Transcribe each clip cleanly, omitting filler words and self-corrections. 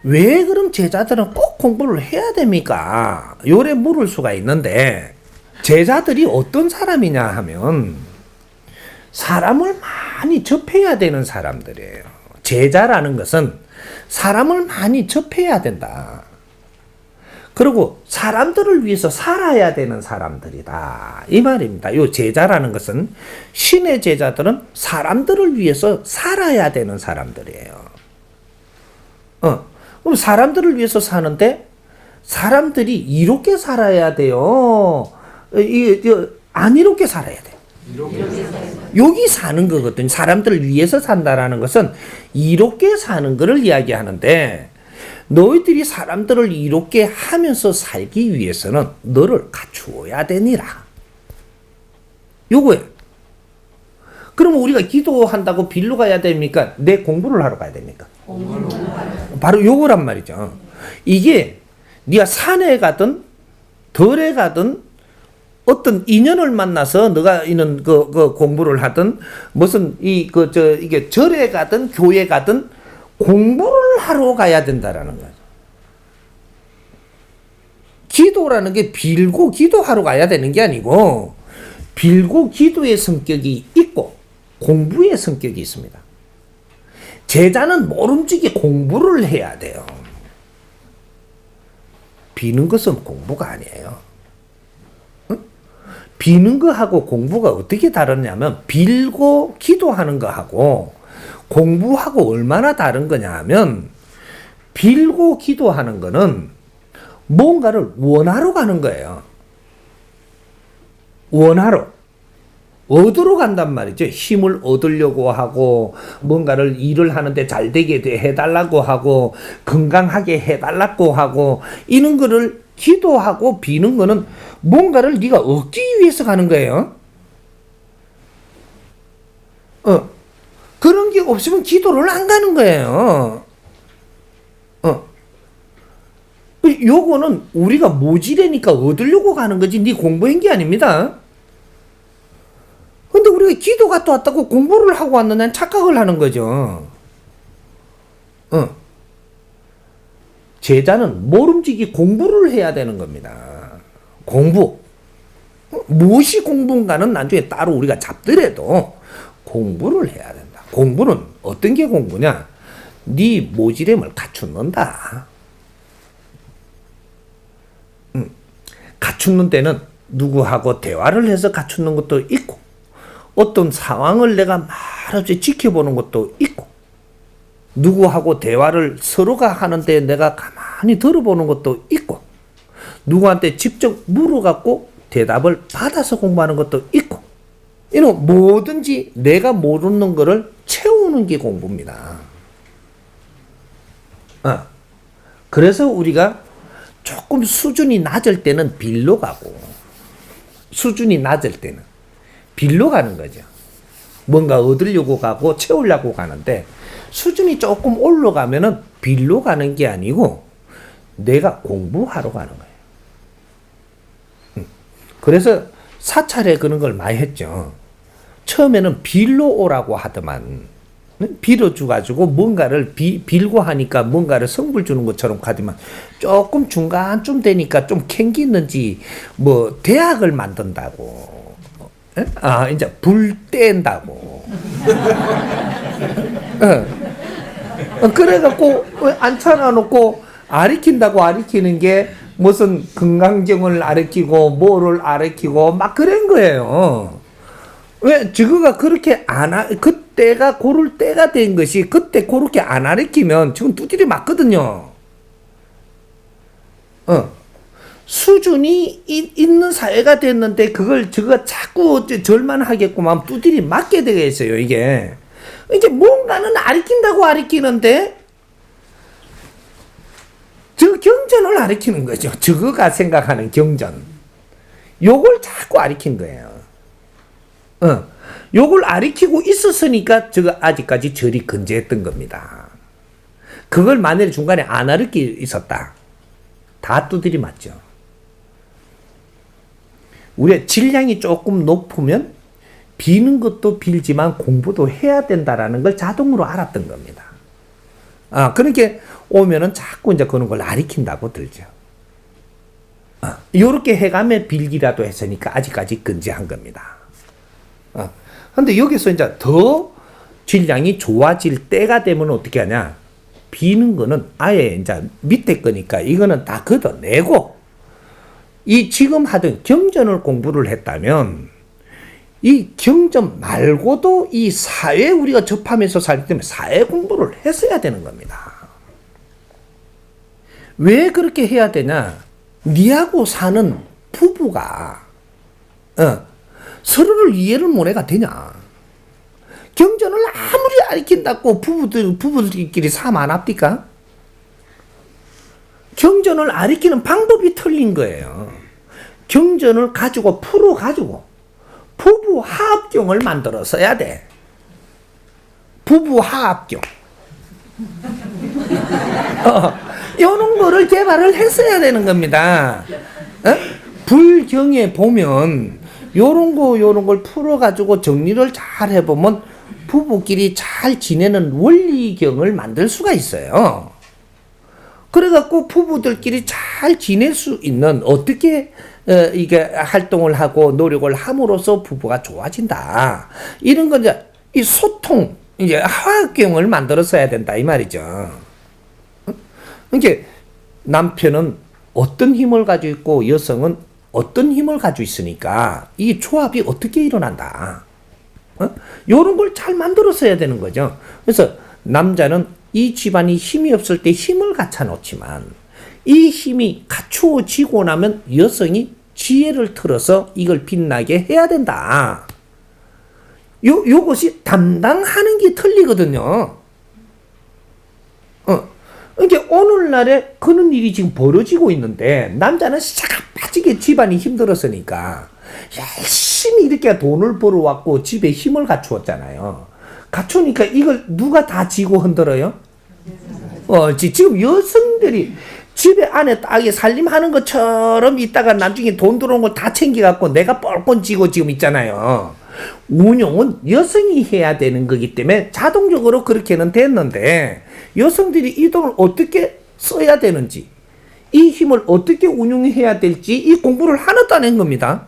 왜 그럼 제자들은 꼭 공부를 해야 됩니까? 요래 물을 수가 있는데, 제자들이 어떤 사람이냐 하면 사람을 많이 접해야 되는 사람들이에요. 제자라는 것은 사람을 많이 접해야 된다. 그리고 사람들을 위해서 살아야 되는 사람들이다. 이 말입니다. 요 제자라는 것은, 신의 제자들은 사람들을 위해서 살아야 되는 사람들이에요. 그럼 사람들을 위해서 사는데 사람들이 이롭게 살아야 돼요. 안 이롭게 살아야 돼요. 여기 사는 거거든요. 사람들을 위해서 산다라는 것은 이롭게 사는 것을 이야기하는데, 너희들이 사람들을 이롭게 하면서 살기 위해서는 너를 갖추어야 되니라. 요거예요. 그러면 우리가 기도한다고 빌로 가야 됩니까? 내 공부를 하러 가야 됩니까? 바로 요거란 말이죠. 이게 네가 산에 가든 덜에 가든 어떤 인연을 만나서 너가 이런 그 공부를 하든 무슨 이게 절에 가든 교회 가든 공부를 하러 가야 된다라는 거죠. 기도라는 게 빌고 기도하러 가야 되는 게 아니고, 빌고 기도의 성격이 있고 공부의 성격이 있습니다. 제자는 모름지기 공부를 해야 돼요. 비는 것은 공부가 아니에요. 응? 비는 거하고 공부가 어떻게 다르냐면, 빌고 기도하는 거하고 공부하고 얼마나 다른 거냐 하면, 빌고 기도하는 거는 뭔가를 원하러 가는 거예요. 원하러. 얻으러 간단 말이죠. 힘을 얻으려고 하고, 뭔가를 일을 하는데 잘 되게 해달라고 하고, 건강하게 해달라고 하고, 이런 거를 기도하고 비는 거는 뭔가를 네가 얻기 위해서 가는 거예요. 그런 게 없으면 기도를 안 가는 거예요. 요거는 우리가 모지래니까 얻으려고 가는 거지, 네 공부한 게 아닙니다. 근데 우리가 기도 갔다 왔다고 공부를 하고 왔는데 착각을 하는 거죠. 제자는 모름지기 공부를 해야 되는 겁니다. 공부. 무엇이 공부인가는 나중에 따로 우리가 잡더라도 공부를 해야 된다. 공부는 어떤 게 공부냐? 네 모지됨을 갖추는다. 갖추는 때는 누구하고 대화를 해서 갖추는 것도 있고, 어떤 상황을 내가 말없이 지켜보는 것도 있고, 누구하고 대화를 서로가 하는데 내가 가만히 들어보는 것도 있고, 누구한테 직접 물어갖고 대답을 받아서 공부하는 것도 있고, 이런 뭐든지 내가 모르는 거를 채우는 게 공부입니다. 그래서 우리가 조금 수준이 낮을 때는 빌로 가고, 수준이 낮을 때는 빌로 가는 거죠. 뭔가 얻으려고 가고 채우려고 가는데, 수준이 조금 올라가면은 빌로 가는 게 아니고 내가 공부하러 가는 거예요. 그래서 사찰에 그런 걸 많이 했죠. 처음에는 빌로 오라고 하더만, 빌어줘가지고 뭔가를 빌고 하니까 뭔가를 성불 주는 것처럼 가지만, 조금 중간쯤 되니까 좀 캥기는지 뭐 대학을 만든다고, 이제 불 뗀다고. 그래갖고 앉혀놔 놓고 아리킨다고 아리키는 게 무슨 건강정을 아리키고 뭐를 아리키고 막 그런 거예요. 왜 저거가 그렇게 그때가 고를 때가 된 것이, 그때 그렇게 안 아리키면 지금 두드려 맞거든요. 수준이 있는 사회가 됐는데 그걸 저거 자꾸 절만하겠구만 두드리 맞게 되겠어요. 이게 이제 뭔가는 아리킨다고 아리키는데 저 경전을 아리키는 거죠. 저거가 생각하는 경전, 요걸 자꾸 아리킨 거예요. 요걸 아리키고 있었으니까 저거 아직까지 절이 건재했던 겁니다. 그걸 만약에 중간에 안 아리키 있었다, 다 두드리 맞죠. 우리의 질량이 조금 높으면 비는 것도 빌지만 공부도 해야 된다라는 걸 자동으로 알았던 겁니다. 그렇게 오면은 자꾸 이제 그런 걸 가리킨다고 들죠. 요렇게 해가며 빌기라도 했으니까 아직까지 건재한 겁니다. 근데 여기서 이제 더 질량이 좋아질 때가 되면 어떻게 하냐? 비는 거는 아예 이제 밑에 거니까 이거는 다 걷어내고, 이 지금 하던 경전을 공부를 했다면 이 경전 말고도 이 사회 우리가 접하면서 살기 때문에 사회 공부를 했어야 되는 겁니다. 왜 그렇게 해야 되냐? 니하고 사는 부부가 서로를 이해를 못해가 되냐? 경전을 아무리 가르친다고 부부들끼리 싸움 안 합니까? 경전을 가르치는 방법이 틀린 거예요. 경전을 가지고 풀어가지고 부부 화합경을 만들어서야 돼. 부부 화합경. 이런 거를 개발을 했어야 되는 겁니다. 불경에 보면 요런 걸 풀어가지고 정리를 잘 해보면 부부끼리 잘 지내는 원리경을 만들 수가 있어요. 그래갖고 부부들끼리 잘 지낼 수 있는, 어떻게 이게 활동을 하고 노력을 함으로써 부부가 좋아진다. 이런 건 이제 이 소통, 이제 화학경을 만들었어야 된다 이 말이죠. 이게 남편은 어떤 힘을 가지고 있고 여성은 어떤 힘을 가지고 있으니까 이 조합이 어떻게 일어난다. 이런 걸 잘 만들었어야 되는 거죠. 그래서 남자는 이 집안이 힘이 없을 때 힘을 갖춰 놓지만 이 힘이 갖추어지고 나면 여성이 지혜를 틀어서 이걸 빛나게 해야 된다. 요것이 담당하는 게 틀리거든요. 그러니까 오늘날에 그런 일이 지금 벌어지고 있는데, 남자는 빠지게 집안이 힘들었으니까 열심히 이렇게 돈을 벌어왔고 집에 힘을 갖추었잖아요. 갖추니까 이걸 누가 다 지고 흔들어요? 지금 여성들이 집에 안에 딱이 살림하는 것처럼 있다가 나중에 돈 들어온 걸 다 챙겨갖고 내가 뻘건 지고 지금 있잖아요. 운용은 여성이 해야 되는 거기 때문에 자동적으로 그렇게는 됐는데, 여성들이 이 돈을 어떻게 써야 되는지, 이 힘을 어떻게 운용해야 될지 이 공부를 하나도 안 한 겁니다.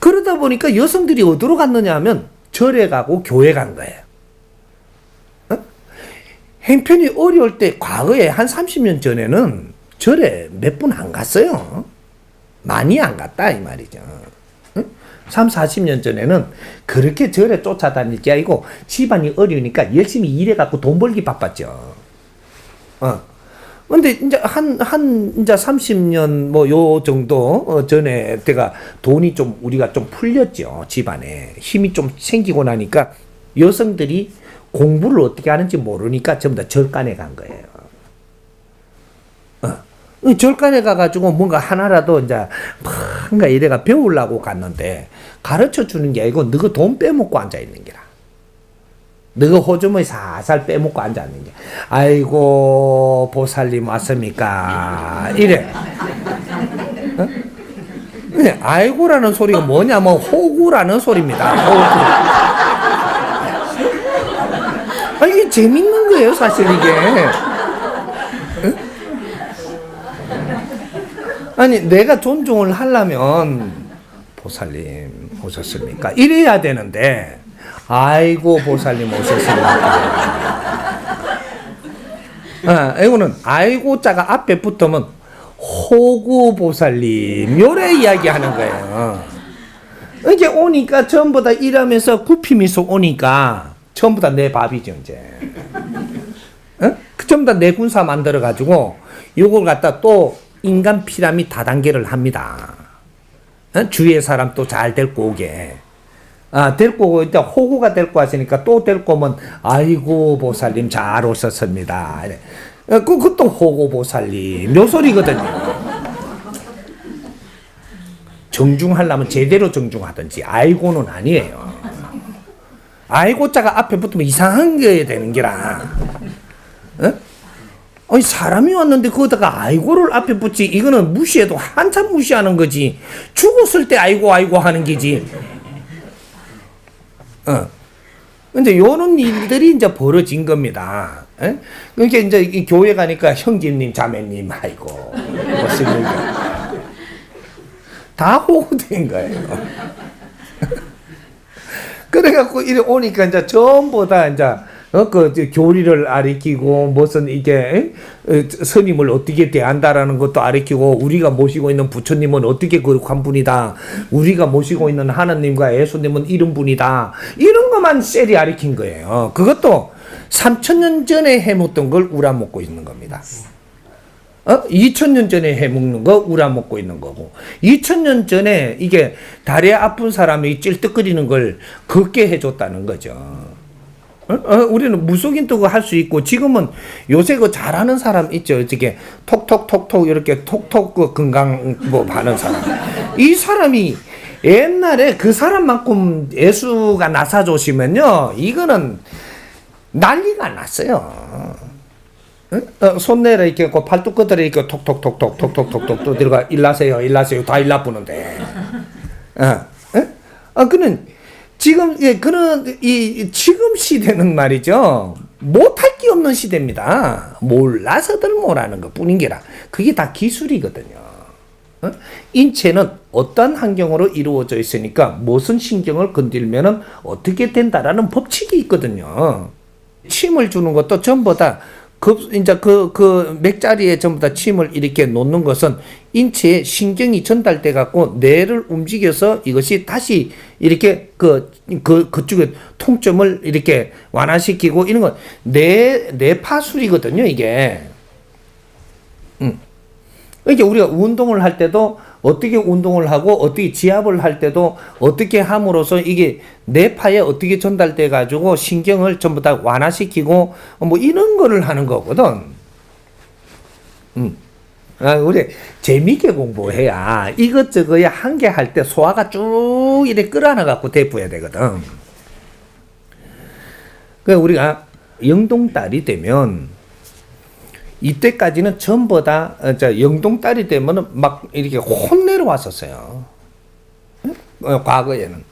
그러다 보니까 여성들이 어디로 갔느냐 하면 절에 가고 교회 간 거예요. 형편이 어려울 때 과거에 한 30년 전에는 절에 몇 분 안 갔어요. 많이 안 갔다 이 말이죠. 3, 40년 전에는 그렇게 절에 쫓아다닐 게 아니고 집안이 어려우니까 열심히 일해갖고 돈 벌기 바빴죠. 근데 이제 이제 30년 뭐 요 정도 전에 때가 돈이 좀 우리가 좀 풀렸죠. 집안에 힘이 좀 생기고 나니까 여성들이 공부를 어떻게 하는지 모르니까 전부 다 절간에 간 거예요. 절간에 가가지고 뭔가 하나라도 이제 뭔가 이래가 배우려고 갔는데, 가르쳐 주는 게 아니고 너가 돈 빼먹고 앉아 있는 게라. 너가 호주머니 살살 빼먹고 앉아 있는 게. 아이고 보살님 왔습니까? 이래. 근데 아이고라는 소리가 뭐냐면 호구라는 소리입니다. 호구. 이게 재밌는 거예요, 사실 이게. 아니 내가 존중을 하려면 보살님 오셨습니까? 이래야 되는데, 아이고 보살님 오셨습니까? 이거는 아이고 자가 앞에 붙으면 호구 보살님 요래 이야기하는 거예요. 이제 오니까 전부 다 일하면서 굽히면서 오니까 전부 다 내 밥이죠 이제. 전부 다 내 군사 만들어 가지고 요걸 갖다 또 인간 피라미드 다단계를 합니다. 주위의 사람 또 잘 데리고 오게. 데리고 오고 이제 호구가 데리고 왔으니까 또 데리고 오면 아이고 보살님 잘 오셨습니다. 그것도 호구 보살님 요 소리거든요. 정중하려면 제대로 정중하든지, 아이고는 아니에요. 아이고자가 앞에 붙으면 이상한 게 되는 게라. 아니 사람이 왔는데 거기다가 아이고를 앞에 붙지, 이거는 무시해도 한참 무시하는 거지. 죽었을 때 아이고 아이고 하는 게지. 근데 요런 일들이 이제 벌어진 겁니다. 에? 그러니까 이제 이 교회 가니까 형제님, 자매님, 아이고, 멋있는가. 다 호구된 거예요. 그래갖고 이래 오니까 이제 전부 다 이제 그 교리를 가리키고 무슨 이게 스님을 어떻게 대한다라는 것도 가리키고 우리가 모시고 있는 부처님은 어떻게 거룩한 분이다. 우리가 모시고 있는 하나님과 예수님은 이런 분이다. 이런 것만 셀이 가리킨 거예요. 그것도 3000년 전에 해먹던 걸 우라먹고 있는 겁니다. 2000년 전에 해먹는 거 우라먹고 있는 거고 2000년 전에 이게 다리 아픈 사람이 찔떡거리는 걸 걷게 해줬다는 거죠. 우리는 무속인도 할 수 있고 지금은 요새 그 잘하는 사람 있죠. 어떻게 톡톡톡톡 이렇게 톡톡 그 건강 뭐 하는 사람. 이 사람이 옛날에 그 사람만큼 예수가 나사주시면요 이거는 난리가 났어요. 손 내려 이렇게 팔뚝 끝으로 이렇게 톡톡톡톡 또 들어가 일나세요 다 일나쁘는데. 그는 지금 그는 이 지금 시대는 말이죠 못할 게 없는 시대입니다. 몰라서들 못하는 것 뿐인 게라 그게 다 기술이거든요. 인체는 어떤 환경으로 이루어져 있으니까 무슨 신경을 건들면은 어떻게 된다라는 법칙이 있거든요. 침을 주는 것도 전부 다 이제 그 맥자리에 전부 다 침을 이렇게 놓는 것은 인체에 신경이 전달돼 갖고 뇌를 움직여서 이것이 다시 이렇게 그쪽에 통점을 이렇게 완화시키고 이런 건 뇌파술이거든요, 이게. 그러니까 우리가 운동을 할 때도 어떻게 운동을 하고 어떻게 지압을 할 때도 어떻게 함으로써 이게 뇌파에 어떻게 전달돼 가지고 신경을 전부 다 완화시키고 뭐 이런 거를 하는 거거든. 우리 재미있게 공부해야 이것저것 한 개 할 때 소화가 쭉 이렇게 끌어안아 갖고 대부해야 되거든. 그러니까 우리가 영동달이 되면 이때까지는 전부 다 영동달이 되면은 막 이렇게 혼내러 왔었어요. 과거에는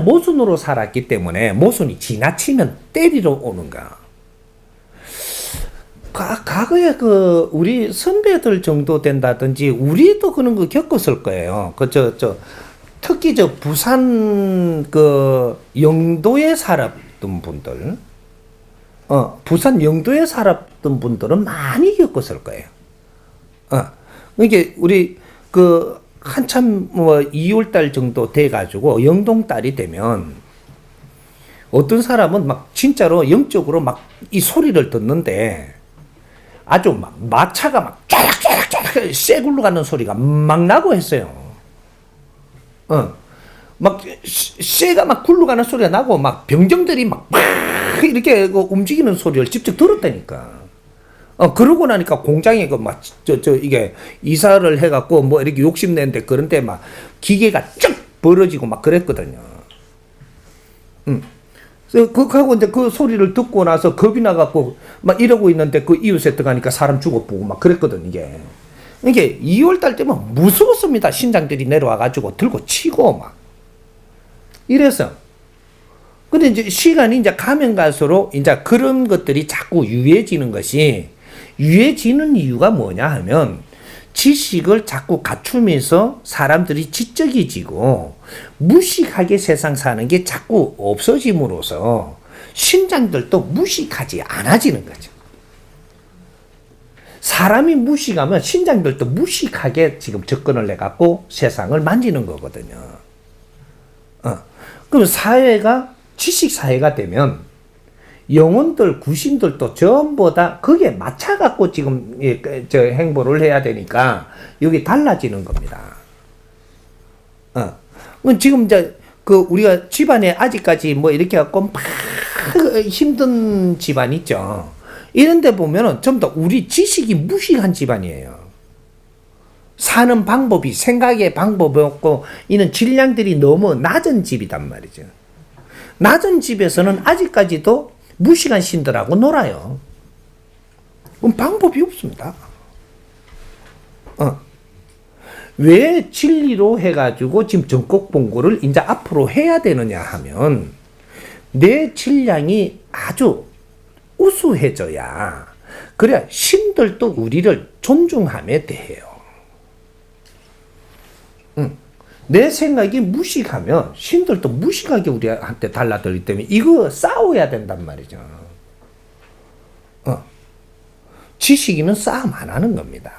모순으로 살았기 때문에 모순이 지나치면 때리러 오는가. 과거에 우리 선배들 정도 된다든지 우리도 그런 거 겪었을 거예요. 특히 부산 영도에 살았던 분들. 부산 영도에 살았던 분들은 많이 겪었을 거예요. 이게 우리 한참 2월달 정도 돼가지고 영동달이 되면 어떤 사람은 막 진짜로 영적으로 막 이 소리를 듣는데 아주 막 마차가 막 쫙쫙쫙 쇠 굴러가는 소리가 막 나고 했어요. 막 쇠가 막 굴러가는 소리가 나고 막 병정들이 막 이렇게 움직이는 소리를 직접 들었다니까. 그러고 나니까 공장에 이게 이사를 해갖고 뭐 이렇게 욕심내는데 그런데 막 기계가 쭉 벌어지고 막 그랬거든요. 그래서 하고 이제 그 소리를 듣고 나서 겁이 나갖고 막 이러고 있는데 그 이웃에 들어가니까 사람 죽어보고 막 그랬거든, 이게. 이게 2월달 때면 무서웠습니다. 신장들이 내려와가지고 들고 치고 막. 이래서. 근데 이제 시간이 이제 가면 갈수록 이제 그런 것들이 자꾸 유해지는 것이 유해지는 이유가 뭐냐 하면 지식을 자꾸 갖추면서 사람들이 지적이지고 무식하게 세상 사는 게 자꾸 없어짐으로써 신장들도 무식하지 않아지는 거죠. 사람이 무식하면 신장들도 무식하게 지금 접근을 해갖고 세상을 만지는 거거든요. 그럼 사회가 지식 사회가 되면 영혼들, 구신들도 전부 다 거기에 맞춰갖고 지금 행보를 해야 되니까 여기 달라지는 겁니다. 지금 이제 우리가 집안에 아직까지 뭐 이렇게 갖고 막 힘든 집안 있죠. 이런 데 보면은 전부 다 우리 지식이 무식한 집안이에요. 사는 방법이, 생각의 방법이 없고 이런 질량들이 너무 낮은 집이단 말이죠. 낮은 집에서는 아직까지도 무식한 신들하고 놀아요. 그럼 방법이 없습니다. 왜 진리로 해가지고 지금 전국 봉고를 이제 앞으로 해야 되느냐 하면 내 질량이 아주 우수해져야 그래야 신들도 우리를 존중하며 대해요. 내 생각이 무식하면 신들도 무식하게 우리한테 달라들기 때문에 이거 싸워야 된단 말이죠. 지식인은 싸움 안 하는 겁니다.